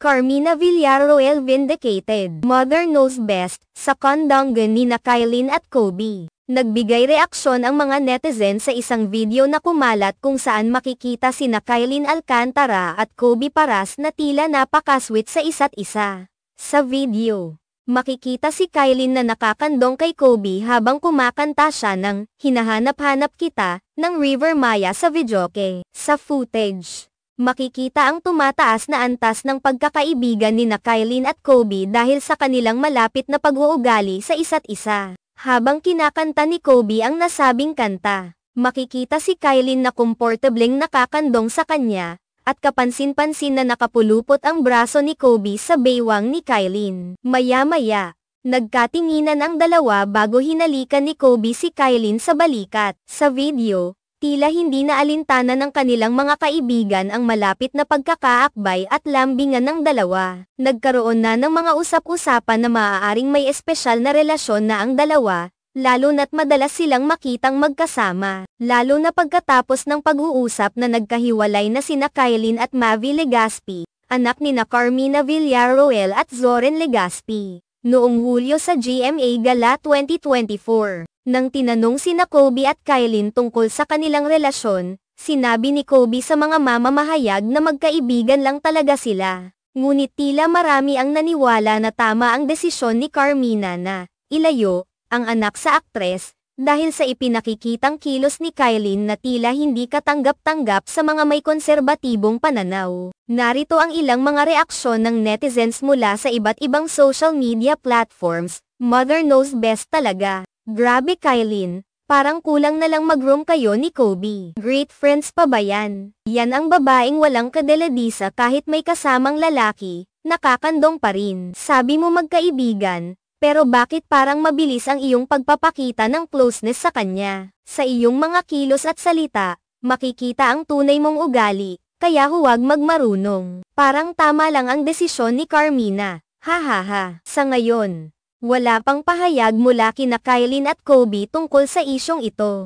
Carmina Villarroel vindicated. Mother knows best, sa kondangan ni na Kylin at Kobe. Nagbigay reaksyon ang mga netizen sa isang video na kumalat kung saan makikita sina Kylin Alcantara at Kobe Paras na tila napaka-sweet sa isa't isa. Sa video, makikita si Kylin na nakakandong kay Kobe habang kumakanta siya ng "Hinahanap-hanap Kita" ng River Maya sa videoke. Sa footage, makikita ang tumataas na antas ng pagkakaibigan ni na Kylin at Kobe dahil sa kanilang malapit na pag-uugali sa isa't isa. Habang kinakanta ni Kobe ang nasabing kanta, makikita si Kylin na komportableng nakakandong sa kanya, at kapansin-pansin na nakapulupot ang braso ni Kobe sa baywang ni Kylin. Maya-maya, nagkatinginan ang dalawa bago hinalikan ni Kobe si Kylin sa balikat. Sa video, tila hindi na alintana ng kanilang mga kaibigan ang malapit na pagkakaakbay at lambingan ng dalawa. Nagkaroon na ng mga usap-usapan na maaaring may espesyal na relasyon na ang dalawa, lalo na't madalas silang makitang magkasama. Lalo na pagkatapos ng pag-uusap na nagkahiwalay na sina Kylin at Mavi Legaspi, anak ni na Carmina Villarroel at Zoren Legaspi, noong Hulyo sa GMA Gala 2024. Nang tinanong sina Kobe at Kylin tungkol sa kanilang relasyon, sinabi ni Kobe sa mga mamamahayag na magkaibigan lang talaga sila. Ngunit tila marami ang naniwala na tama ang desisyon ni Carmina na ilayo ang anak sa aktres dahil sa ipinakikitang kilos ni Kylin na tila hindi katanggap-tanggap sa mga may konserbatibong pananaw. Narito ang ilang mga reaksyon ng netizens mula sa iba't ibang social media platforms. Mother knows best talaga. Grabe Kylin, parang kulang na lang mag-room kayo ni Kobe. Great friends pa ba yan? Yan ang babaeng walang kadeladisa kahit may kasamang lalaki, nakakandong pa rin. Sabi mo magkaibigan, pero bakit parang mabilis ang iyong pagpapakita ng closeness sa kanya? Sa iyong mga kilos at salita, makikita ang tunay mong ugali, kaya huwag magmarunong. Parang tama lang ang desisyon ni Carmina. Hahaha. Sa ngayon, wala pang pahayag mula kina Kylin at Kobe tungkol sa isyong ito.